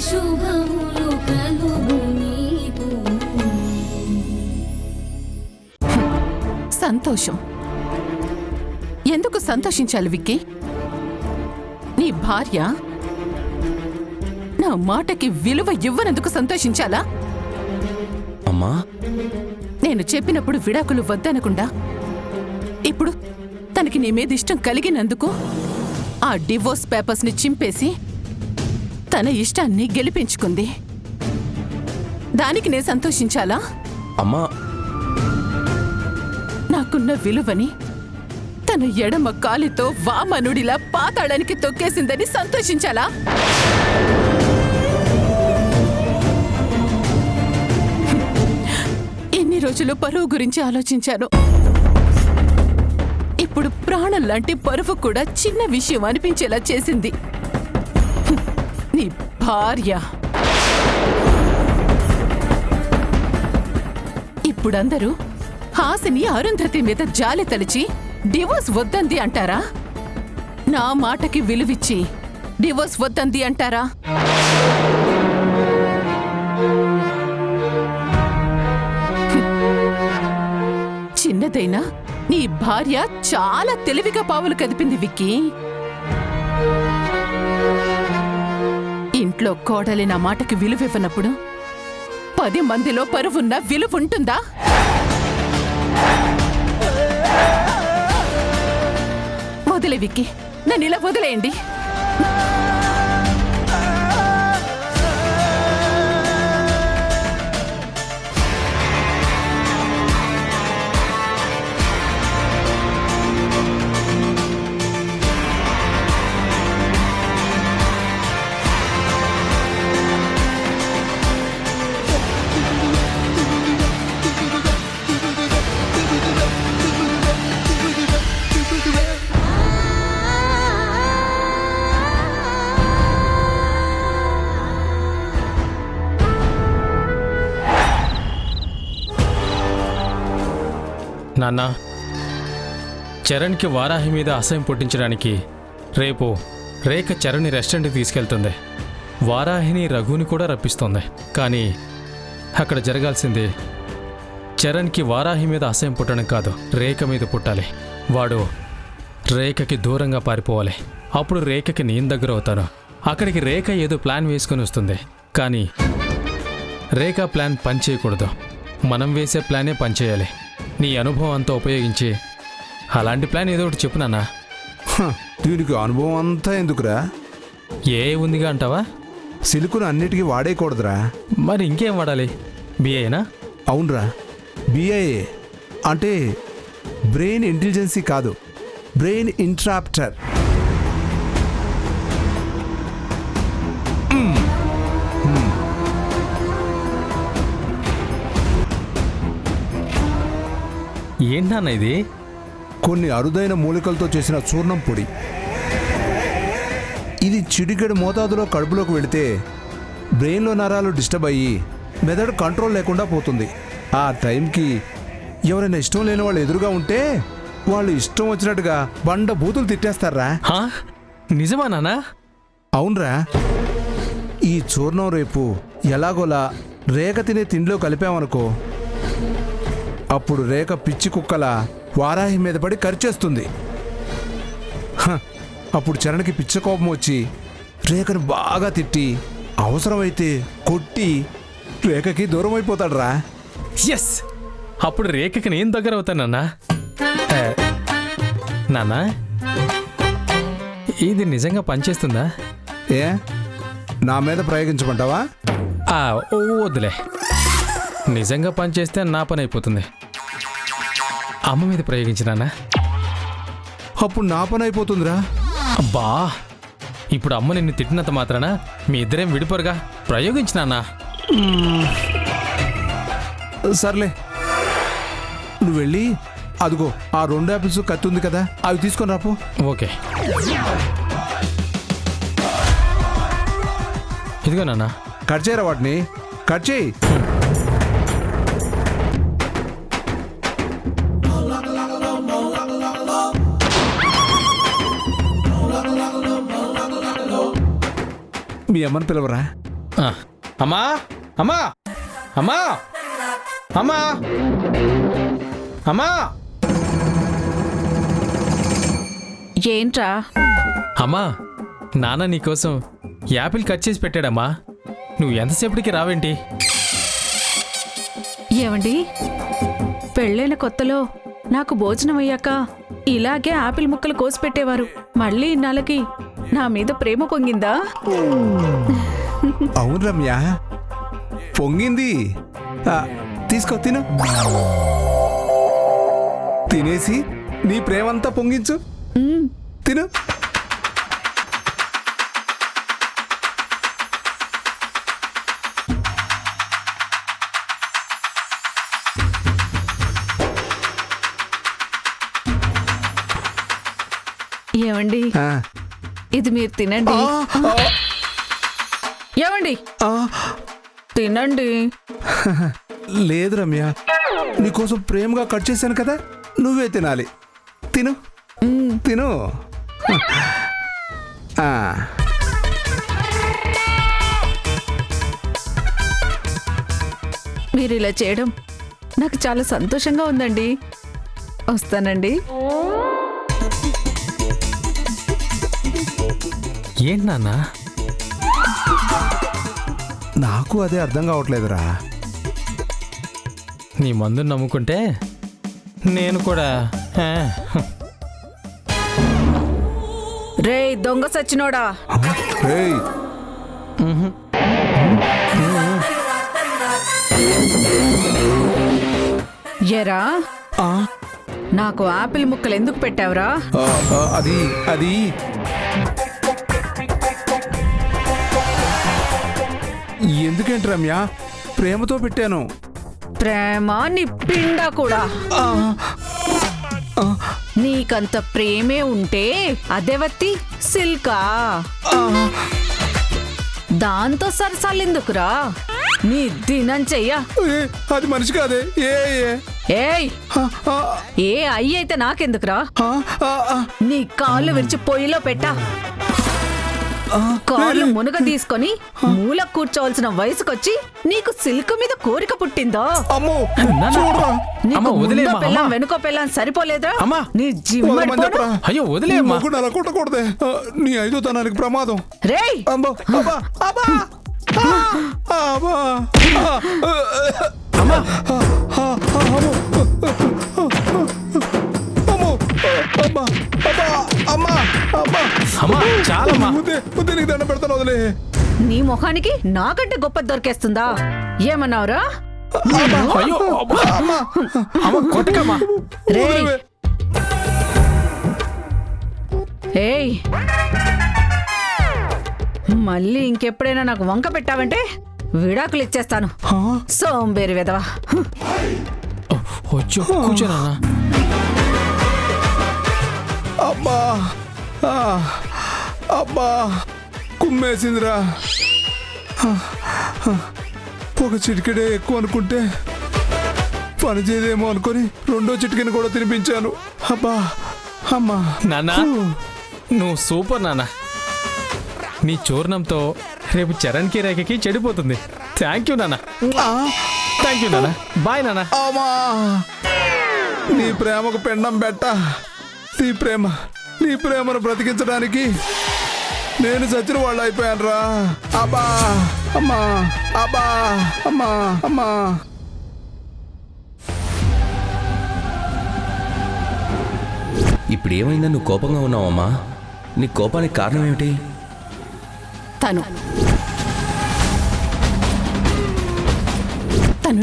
శుభములు కలుగు నీకు. సంతోషం. ఎందుకు సంతోషించాలి విక్కీ? నీ భార్య నా మాటకి విలువ ఇవ్వనందుకు సంతోషించాలా? అమ్మా, నేను చెప్పినప్పుడు విడాకులు వద్దనకుండా ఇప్పుడు తనకి నీ మీద ఇష్టం కలిగినందుకు ఆ డివోర్స్ పేపర్స్ని చింపేసి తన ఇష్టాన్ని గెలిపించుకుంది. దానికి నేను సంతోషించాలా? అమ్మా, నాకున్న విలువని తన ఎడమ కాలితో వామనుడిలా పాతాళానికి తొక్కేసిందని సంతోషించాలా? ఎన్ని రోజులు పరువు గురించి ఆలోచించాను. ఇప్పుడు ప్రాణం లాంటి పరువు కూడా చిన్న విషయం అనిపించేలా చేసింది నీ భార్య. ఇప్పుడందరూ హాసిని అరుంధతి మీద జాలి తలిచి డివోర్స్ వద్దంది అంటారా? నా మాటకి విలువిచ్చి డివోర్స్ వద్దంది అంటారా? చిన్నదైనా నీ భార్య చాలా తెలివిగా పావులు కదిపింది విక్కీ. ఇంట్లో కోడలి నా మాటకి విలువివ్వనప్పుడు 10 మందిలో పరువున్న విలువుంటుందా? వదిలే విక్కీ, నన్ను ఇలా వదిలేయండి. నాన్న, చరణ్కి వారాహి మీద అసహ్యం పుట్టించడానికి రేపు రేఖ చరణ్ని రెస్టారెంట్కి తీసుకెళ్తుంది. వారాహిని రఘుని కూడా రప్పిస్తుంది. కానీ అక్కడ జరగాల్సింది చరణ్కి వారాహి మీద అసహ్యం పుట్టడం కాదు, రేఖ మీద పుట్టాలి. వాడు రేఖకి దూరంగా పారిపోవాలి. అప్పుడు రేఖకి నేను దగ్గర అవుతాను. అక్కడికి రేఖ ఏదో ప్లాన్ వేసుకొని వస్తుంది. కానీ రేఖ ప్లాన్ పనిచేయకూడదు. మనం వేసే ప్లానే పనిచేయాలి. నీ అనుభవం అంతా ఉపయోగించి అలాంటి ప్లాన్ ఏదో ఒకటి చెప్పు నాన్న. దీనికి అనుభవం అంతా ఎందుకురా? ఏ ఉందిగా అంటావా? సిలుకును అన్నిటికీ వాడేయకూడదురా. మరి ఇంకేం వాడాలి? బిఏనా? అవునరా, బిఐఏ అంటే బ్రెయిన్ ఇంటెలిజెన్సీ కాదు, బ్రెయిన్ ఇంట్రాప్టర్. ఏంటన్నా ఇది? కొన్ని అరుదైన మూలికలతో చేసిన చూర్ణం పొడి. ఇది చిటికెడు మోతాదులో కడుపులోకి వెళితే బ్రెయిన్లో నరాలు డిస్టర్బ్ అయ్యి మెదడు కంట్రోల్ లేకుండా పోతుంది. ఆ టైంకి ఎవరైనా ఇష్టం లేని వాళ్ళు ఎదురుగా ఉంటే వాళ్ళు ఇష్టం వచ్చినట్టుగా బండ బూతులు తిట్టేస్తారా. నిజమా నాన్న? అవునరా. ఈ చూర్ణం రేపు ఎలాగోలా రేఖ తినే తిండిలో కలిపామనుకో, అప్పుడు రేఖ పిచ్చి కుక్కల వారాహి మీద పడి కరిచేస్తుంది. అప్పుడు చరణ్కి పిచ్చ కోపం వచ్చి రేఖను బాగా తిట్టి అవసరమైతే కొట్టి రేఖకి దూరం అయిపోతాడు రా. ఎస్, అప్పుడు రేఖకి నేను దగ్గర అవుతానన్నా. నాన్నా, ఇది నిజంగా పనిచేస్తుందా? ఏ, నా మీద ప్రయోగించమంటావా? వద్దులే. నిజంగా పనిచేస్తే నా పని అయిపోతుంది. అమ్మ మీద ప్రయోగించినానా? అప్పుడు నా పని అయిపోతుందిరా. అబ్బా, ఇప్పుడు అమ్మ నిన్ను తిట్టినంత మాత్రాన మీ ఇద్దరేం విడిపోరుగా. ప్రయోగించినానా? సర్లే, నువ్వు వెళ్ళి అదిగో ఆ 2 యాపిల్స్ కత్తి ఉంది కదా, అవి తీసుకొని రాపు. ఓకే, ఇదిగో నాన్న. కట్ చేయరా వాటిని, కట్ చేయి. మీ అమ్మని పిలవరా. ఆ, అమ్మా అమ్మా అమ్మా అమ్మా అమ్మా ఏంట్రా? అమ్మా నాన్న నీకోసం యాపిల్ కట్ చేసి పెట్టాడమ్మా. నువ్వు ఎంతసేపటికి రావేంటి? ఏమండి, పెళ్ళైన కొత్తలో నాకు భోజనం అయ్యాక ఇలాగే ఆపిల్ ముక్కలు కోసి పెట్టేవారు. మళ్ళీ ఇన్నాళ్ళకి నా మీద ప్రేమ పొంగిందా? అవును రమ్య, పొంగింది. తీసుకో, తిను. తినేసి నీ ప్రేమంతా పొంగించు. తిను. ఏమండి, ఆ, ఇది మీరు తినండి. ఏమండి, తినండి. లేదు రమ్య, నీకోసం ప్రేమగా కట్ చేశాను కదా, నువ్వే తినాలి. తిను తిను. ఆ, మీరు ఇలా చేయడం నాకు చాలా సంతోషంగా ఉందండి. వస్తానండి. ఏంటి నాన్న? నాకు అదే అర్థం కావట్లేదురా. నీ మందుని నమ్ముకుంటే నేను కూడా రేయ్ దొంగ సచ్చినోడా, ఏయ్, ఎరా ఆ, నాకు ఆపిల్ ముక్కలు ఎందుకు పెట్టావురా? అది అది ఎందుకేంటి రమ్య, ప్రేమతో పెట్టాను. ప్రేమ నీ పిండా కూడా. నీకంత ప్రేమే ఉంటే అదేవత్తి సిల్కా, దాంతో సరసాలెందుకురా? నీ దినం చెయ్య. ఏ, అది మనిషి కాదే. ఏ ఏ, ఏయ్, ఆ, ఆ, ఏ అయ్యి అయితే నాకెందుకురా? ఆ, ఆ, ఆ. నీ కాళ్ళు విరిచి పొయ్యిలో పెట్టా. కాళ్ళు మునగ తీసుకొని మూల కూర్చోవలసిన వయసుకొచ్చి నీకు సిల్క్ మీద కోరిక పుట్టిందో? అమ్మో, నాన్న. చూడరా. నీకు అమ్మ, వదిలేయమ్మా, ముందో పెళ్ళాం అమ్మ. వెనుకో పెళ్ళాం సరిపోలేదా? అమ్మా. నీ వదలమని చెప్పరా. అయ్యో వదిలేమ్మా. మొగుడు అలా కొట్టకూడదే. నీ ఐదో తనానికి ప్రమాదం. రేయ్, అమ్మో, అబ్బా, అబ్బా, ఆ, అబ్బా, ఆ, అమ్మా అమ్మో, అమ్మో, అబ్బా, అబ్బా, అమ్మా, అబ్బా. అమ్మా చాలమ్మా. ముద్దే, ముద్దే, నీకు దండం పెడతాను, వదిలే. నీ మొహానికి నాకంటే గొప్ప దొరికేస్తుందా? ఏమన్నావురా? అయ్యో అబ్బా. అమ్మ కొట్టకమ్మా. రేయ్, వదిలేవే. ఏయ్, మళ్ళీ ఇంకెప్పుడైనా నాకు వంక పెట్టావంటే విడాకులు ఇచ్చేస్తాను. ఆ, సోంబేరి వెదవా. వచ్చి కూర్చో నాన్న. అబ్బా, ఆ, అబ్బా, కుమ్మేసిందిరా. ఒక చిటికెడే ఎక్కువ అనుకుంటే పని చేయదేమో అనుకొని రెండో చిటికెని కూడా తినిపించాను. అబ్బా, అమ్మా. నాన్న నువ్వు సూపర్ నాన్న. నీ చూర్ణంతో రేపు చరణ్కి రేఖకి చెడిపోతుంది. థ్యాంక్ యూ నాన్న. ఆ, థ్యాంక్ యూ నాన్న. బాయ్ నాన్న. అమ్మా, నీ ప్రేమకు పెండం పెట్ట. నీ ప్రేమను బ్రతికించడానికి నేను చచ్చిన వాళ్ళు అయిపోయాను రా. అబ్బా, అమ్మా, అబ్బా, అమ్మా, అమ్మా. ఇప్పుడు ఏమైందా? నువ్వు కోపంగా ఉన్నావమ్మా? నీ కోపానికి కారణం ఏమిటి? తను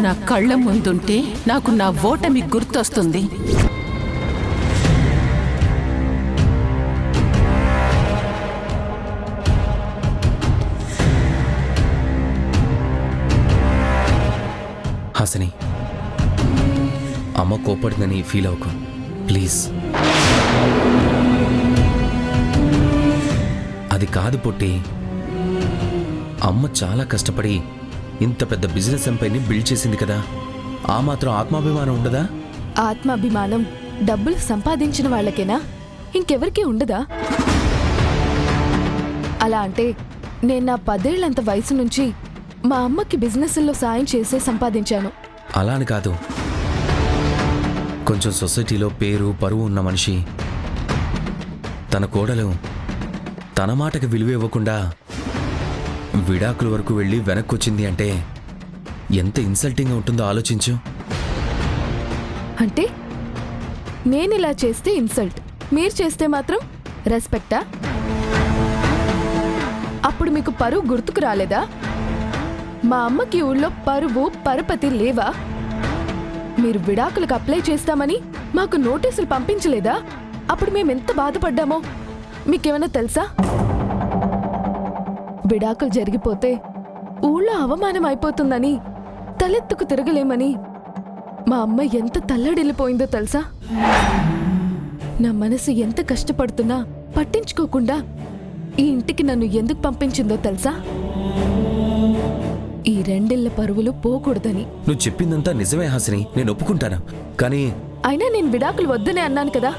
నా కళ్ళ ముందుంటే నాకు నా ఓటమి గుర్తొస్తుంది. హాసిని, అమ్మ కోపడుతుందని ఫీల్ అవ్వకు ప్లీజ్. అది కాదు పొట్టి, అమ్మ చాలా కష్టపడి ఇంత పెద్ద బిజినెస్ ఎంపైర్ని బిల్డ్ చేసింది కదా, ఆ మాత్రం ఆత్మాభిమానం ఉండదా? ఆత్మాభిమానం డబ్బులు సంపాదించిన వాళ్ళకేనా? ఇంకెవరికి ఉండదా? అలా అంటే నేను నా 10 ఏళ్లంత వయసు నుంచి మా అమ్మకి బిజినెస్లో సాయం చేసే సంపాదించాను. అలా అని కాదు, కొంచెం సొసైటీలో పేరు పరువు ఉన్న మనిషి తన కోడలు తన మాటకి విలువ ఇవ్వకుండా విడాకుల వరకు వెళ్ళి వెనక్కొచ్చింది అంటే ఎంత ఇన్సల్టింగ్గా ఉంటుందో ఆలోచించు. అంటే నేను ఇలా చేస్తే ఇన్సల్ట్, మీరు చేస్తే మాత్రం రెస్పెక్టా? అప్పుడు మీకు పరువు గుర్తుకు రాలేదా? మా అమ్మకి ఊళ్ళో పరువు పరపతి లేవా? మీరు విడాకులకు అప్లై చేస్తామని మాకు నోటీసులు పంపించలేదా? అప్పుడు మేమెంత బాధపడ్డామో మీకేమైనా తెలుసా? విడాకులు జరిగిపోతే ఊళ్ళో అవమానం అయిపోతుందని, తలెత్తుకు తిరగలేమని మా అమ్మ ఎంత తల్లడిల్లిపోయిందో తెలుసా? నా మనసు ఎంత కష్టపడుతున్నా పట్టించుకోకుండా ఈ ఇంటికి నన్ను ఎందుకు పంపించిందో తెలుసా? ఈ 2 ఏళ్ల పరువులు పోకూడదని. నువ్వు చెప్పిందంతా నిజమే హాసిని, నేను ఒప్పుకుంటాను. కానీ అయినా నేను విడాకులు వద్దనే అన్నాను కదా.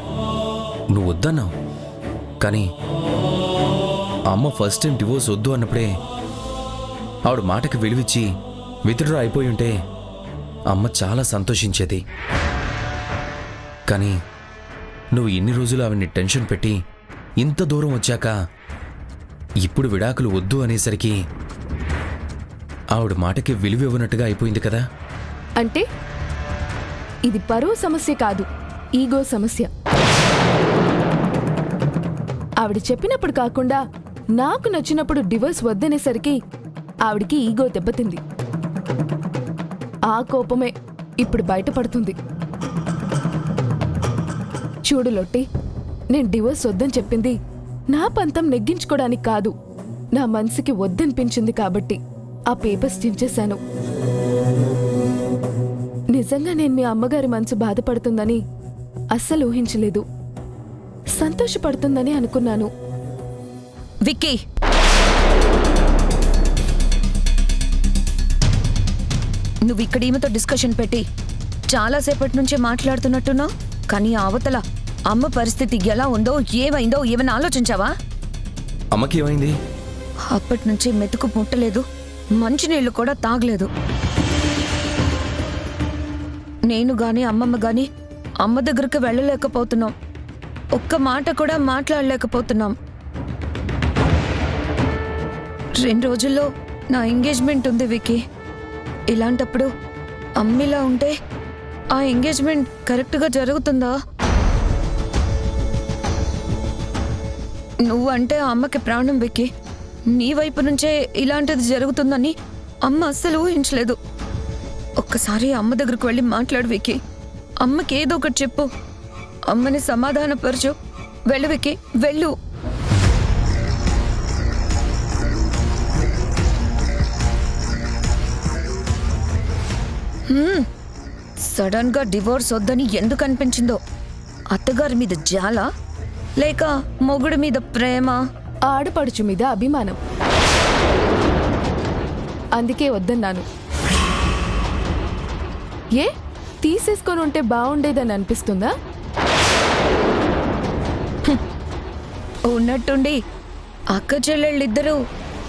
నువ్వు వద్దన్నావు, కానీ అమ్మ ఫస్ట్ టైం డివోర్స్ వద్దు అన్నప్పుడే ఆవిడ మాటకి విలువిచ్చి విత్డ్రా అయిపోయి ఉంటే అమ్మ చాలా సంతోషించేది. కానీ నువ్వు ఇన్ని రోజులు ఆవిడ్ని టెన్షన్ పెట్టి ఇంత దూరం వచ్చాక ఇప్పుడు విడాకులు వద్దు అనేసరికి ఆవిడ మాటకి విలువ ఇవ్వనట్టుగా అయిపోయింది కదా. అంటే ఇది పరువు సమస్య కాదు, ఈగో సమస్య. ఆవిడ చెప్పినప్పుడు కాకుండా నాకు నచ్చినప్పుడు డివోర్స్ వద్దనేసరికి ఆవిడికి ఈగో దెబ్బతింది. ఆ కోపమే ఇప్పుడు బయటపడుతుంది. చూడు లొట్టి, నేను డివోర్స్ వద్దని చెప్పింది నా పంతం నెగ్గించుకోవడానికి కాదు, నా మనసుకి వద్దనిపించింది కాబట్టి ఆ పేపర్స్ చించేశాను. నిజంగా నేను మీ అమ్మగారి మనసు బాధపడుతుందని అస్సలు ఊహించలేదు. సంతోషపడుతుందని అనుకున్నాను. విక్కీ, నువ్వు ఇక్కడ ఈమెతో డిస్కషన్ పెట్టి చాలాసేపటి నుంచే మాట్లాడుతున్నట్టున్నావు, కానీ అవతల అమ్మ పరిస్థితి ఎలా ఉందో ఏమైందో ఏమైనా ఆలోచించావా? అమ్మకి ఏమైంది? అప్పటి నుంచి మెతుకు పుట్టలేదు, మంచినీళ్ళు కూడా తాగలేదు. నేను గాని అమ్మమ్మ గాని అమ్మ దగ్గరికి వెళ్ళలేకపోతున్నాం, ఒక్క మాట కూడా మాట్లాడలేకపోతున్నాం. 2 రోజుల్లో నా ఎంగేజ్మెంట్ ఉంది విక్కీ. ఇలాంటప్పుడు అమ్మిలా ఉంటే ఆ ఎంగేజ్మెంట్ కరెక్ట్గా జరుగుతుందా? నువ్వు అంటే అమ్మకి ప్రాణం విక్కీ. నీ వైపు నుంచే ఇలాంటిది జరుగుతుందని అమ్మ అస్సలు ఊహించలేదు. ఒక్కసారి అమ్మ దగ్గరకు వెళ్ళి మాట్లాడు విక్కీ. అమ్మకి ఏదో ఒకటి చెప్పు, అమ్మని సమాధానపరచు. వెళ్ళు విక్కీ, వెళ్ళు. సడన్ గా డివోర్స్ వద్దని ఎందుకు అనిపించిందో? అత్తగారి మీద జాల, లేక మొగుడి మీద ప్రేమ? ఆడపడుచు మీద అభిమానం, అందుకే వద్దన్నాను. ఏ తీసేసుకొని ఉంటే బాగుండేదని అనిపిస్తుందా? ఉన్నట్టుండి అక్క చెల్లెళ్ళిద్దరూ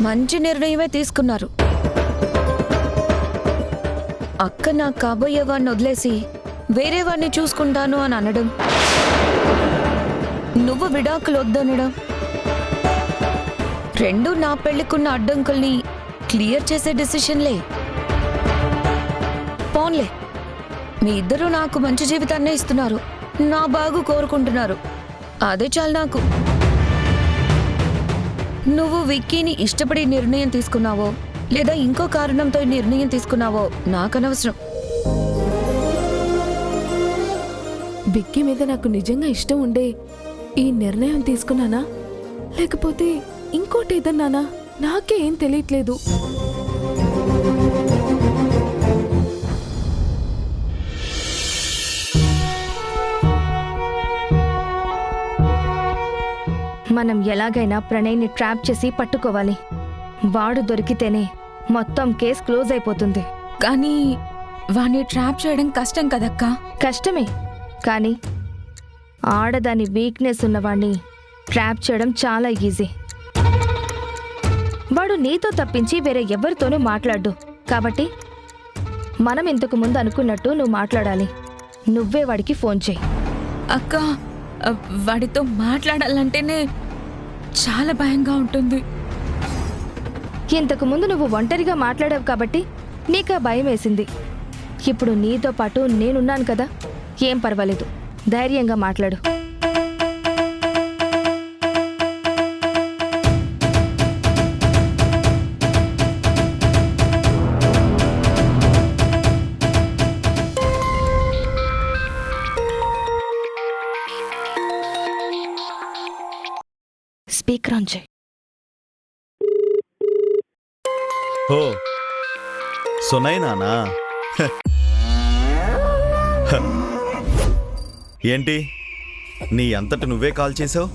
మంచి నిర్ణయమే తీసుకున్నారు. అక్క నా కాబోయే వాడిని వదిలేసి వేరే వాడిని చూసుకుంటాను అని అనడం, నువ్వు విడాకులు వద్దనడం, రెండు నా పెళ్లికున్న అడ్డంకుల్ని క్లియర్ చేసే డిసిషన్లే. పోన్లే, మీ ఇద్దరూ నాకు మంచి జీవితాన్నే ఇస్తున్నారు, నా బాగు కోరుకుంటున్నారు, అదే చాలు నాకు. నువ్వు విక్కీని ఇష్టపడి నిర్ణయం తీసుకున్నావో లేదా ఇంకో కారణంతో నిర్ణయం తీసుకున్నావో నాకనవసరం. బిక్కీ మీద నాకు నిజంగా ఇష్టం ఉండే ఈ నిర్ణయం తీసుకున్నానా, లేకపోతే ఇంకోటి ఏదన్నానా నాకే ఏం తెలియట్లేదు. మనం ఎలాగైనా ప్రణయ్ని ట్రాప్ చేసి పట్టుకోవాలి. వాడు దొరికితేనే మొత్తం కేసు క్లోజ్ అయిపోతుంది. కానీ వాణ్ణి ట్రాప్ చేయడం కష్టం కదక్కా. కష్టమే, కానీ ఆడదాని వీక్నెస్ ఉన్నవాణ్ణి ట్రాప్ చేయడం చాలా ఈజీ. వాడు నీతో తప్పించి వేరే ఎవరితోనూ మాట్లాడు. కాబట్టి మనం ఇంతకు ముందు అనుకున్నట్టు నువ్వు మాట్లాడాలి. నువ్వే వాడికి ఫోన్ చేయి. అక్క, వాడితో మాట్లాడాలంటేనే చాలా భయంగా ఉంటుంది. ఇంతకు ముందు నువ్వు ఒంటరిగా మాట్లాడావు కాబట్టి నీకా భయం వేసింది. ఇప్పుడు నీతో పాటు నేనున్నాను కదా, ఏం పర్వాలేదు. ధైర్యంగా మాట్లాడు. స్పీకర్ ఆన్ చేయి. ఓ సునైనానా? ఏంటి నీ అంతట నువ్వే కాల్ చేసావు?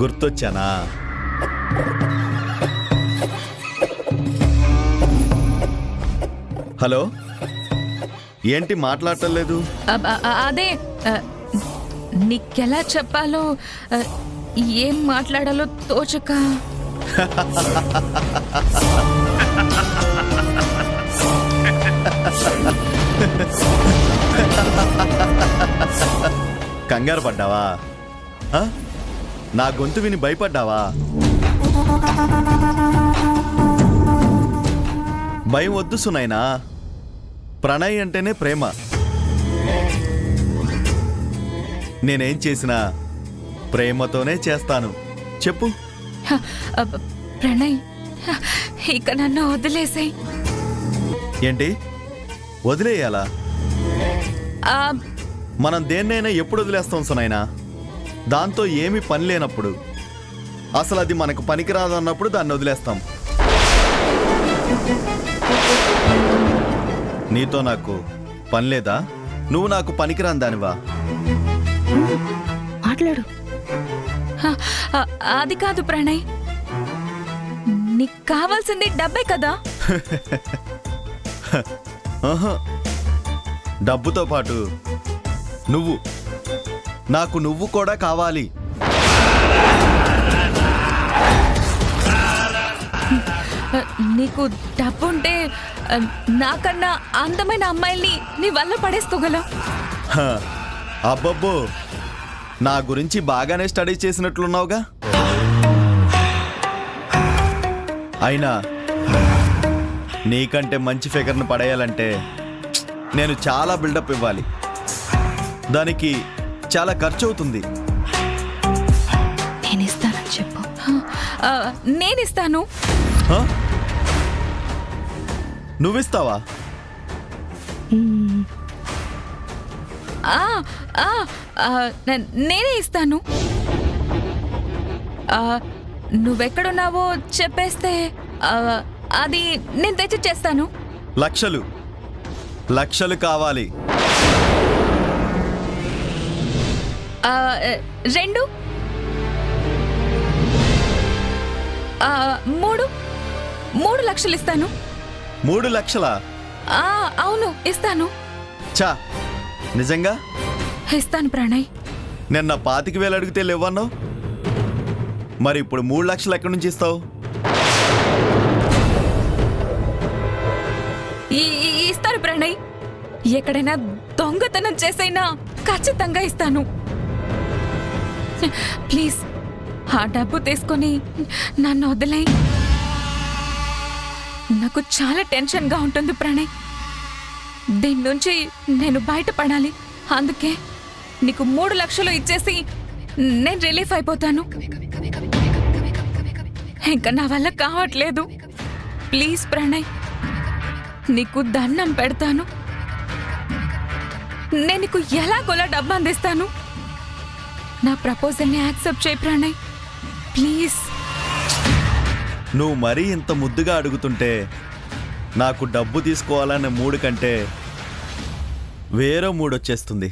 గుర్తొచ్చానా? హలో, ఏంటి మాట్లాడటం లేదు? అదే నీకెలా చెప్పాలో, ఏం మాట్లాడాలో తోచక. కంగారు పడ్డావా? నా గొంతు విని భయపడ్డావా? భయం వద్దు సునైనా. ప్రణయ్ అంటేనే ప్రేమ. నేనేం చేసినా ప్రేమతోనే చేస్తాను. చెప్పు. ప్రణయ్, ఇక నన్ను వదిలేసాయి. ఏంటి వదిలేయాలా? మనం దేన్నైనా ఎప్పుడు వదిలేస్తాం సునైనా? దాంతో ఏమీ పని లేనప్పుడు, అసలు అది మనకు పనికిరాదు అన్నప్పుడు దాన్ని వదిలేస్తాం. నీతో నాకు పని లేదా? నువ్వు నాకు పనికిరాని దానివా? మాట్లాడు. అది కాదు ప్రణయ్, నీకు కావాల్సింది డబ్బే కదా. డబ్బుతో పాటు నువ్వు కూడా కావాలి. నీకు డబ్బుంటే నాకన్నా అందమైన అమ్మాయిల్ని నీ వల్ల పడేసుకోగలవు. అబ్బబ్బో, నా గురించి బాగానే స్టడీ చేసినట్లున్నావుగా. అయినా నీకంటే మంచి ఫిగర్ను పడేయాలంటే నేను చాలా బిల్డప్ ఇవ్వాలి. దానికి చాలా ఖర్చు అవుతుంది. నేనిస్తానని చెప్పు. నేనిస్తాను. నువ్విస్తావా? నేనే ఇస్తాను. నువ్వెక్కడున్నావో చెప్పేస్తే అది నేను తెచ్చి చేస్తాను. లక్షలు కావాలి. 2 3 లక్షలు ఇస్తాను. 3 లక్షలా? అవును, ఇస్తాను. చా, నిజంగా ఇస్తాను ప్రణయ్. నిన్న 25,000 అడిగితే లేవన్నావు. మరి ఇప్పుడు 3 లక్షలు ఎక్కడి నుంచి ఇస్తావు? ఇస్తాను ప్రణయ్. ఎక్కడైనా దొంగతనం చేసైనా ఖచ్చితంగా ఇస్తాను. ప్లీజ్, ఆ డబ్బు తీసుకొని నన్ను వదిలేయ్. నాకు చాలా టెన్షన్గా ఉంటుంది ప్రణయ్. దీని నుంచి నేను బయటపడాలి. అందుకే నీకు 3 లక్షలు ఇచ్చేసి నేను రిలీఫ్ అయిపోతాను. ఇంకా నా వల్ల కావట్లేదు. ప్లీజ్ ప్రణయ్, నీకు దండం పెడతాను. నేను నీకు ఎలాగోలా డబ్బు అందిస్తాను. నా ప్రపోజల్ని యాక్సెప్ట్ చేయి ప్రణయ్, ప్లీజ్. నువ్వు మరీ ఇంత ముద్దుగా అడుగుతుంటే నాకు డబ్బు తీసుకోవాలనే మూడు కంటే వేరే మూడు వచ్చేస్తుంది.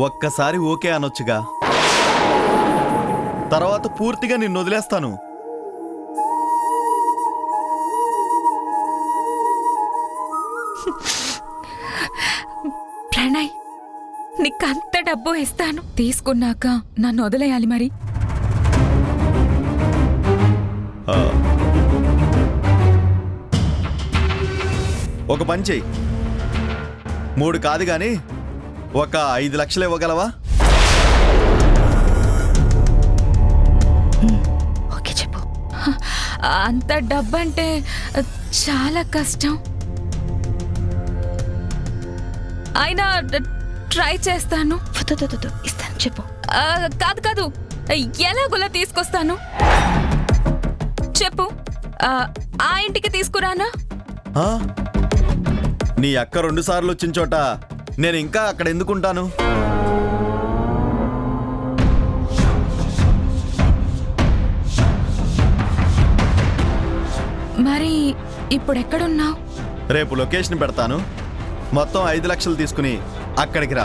ఒక్కసారి ఓకే అనొచ్చుగా, తర్వాత పూర్తిగా నిన్ను వదిలేస్తాను. ప్రణయ్, నీకంత డబ్బు ఇస్తాను. తీసుకున్నాక నన్ను వదిలేయాలి మరి. ఆ. ఒక పని చెయ్యి, 3 కాదు గాని ఒక 5 లక్షలు ఇవ్వగలవా? ఓకే చెప్పు. అంత డబ్బంటే చాలా కష్టం. అయినా ట్రై చేస్తాను. ఇస్తాను చెప్పు. కాదు కాదు, ఎలాగోలా తీసుకొస్తాను. చెప్పు, ఆ ఇంటికి తీసుకురానా? ఆ? నీ అక్క 2 సార్లు వచ్చిన చోట నేను ఇంకా అక్కడ ఎందుకుంటాను? మరి ఇప్పుడెక్కడున్నావు? రేపు లొకేషన్ పెడతాను. మొత్తం 5 లక్షలు తీసుకుని అక్కడికి రా.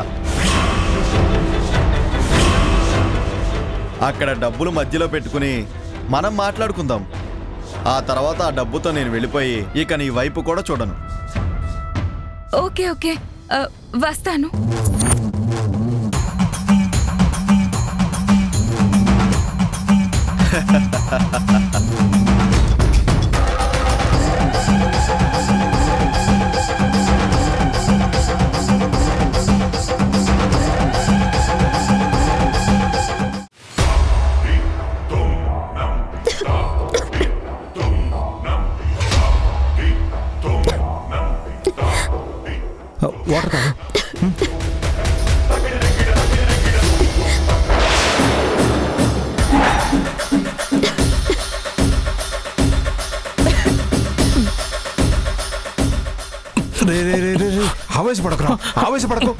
అక్కడ డబ్బులు మధ్యలో పెట్టుకుని మనం మాట్లాడుకుందాం. ఆ తర్వాత ఆ డబ్బుతో నేను వెళ్ళిపోయి ఇక నీ వైపు కూడా చూడను. ఓకే ఓకే, వస్తాను. వాటర్ తాగు. రే రే రే రే రే, ఆవేశపడకురా, ఆవేశపడకు.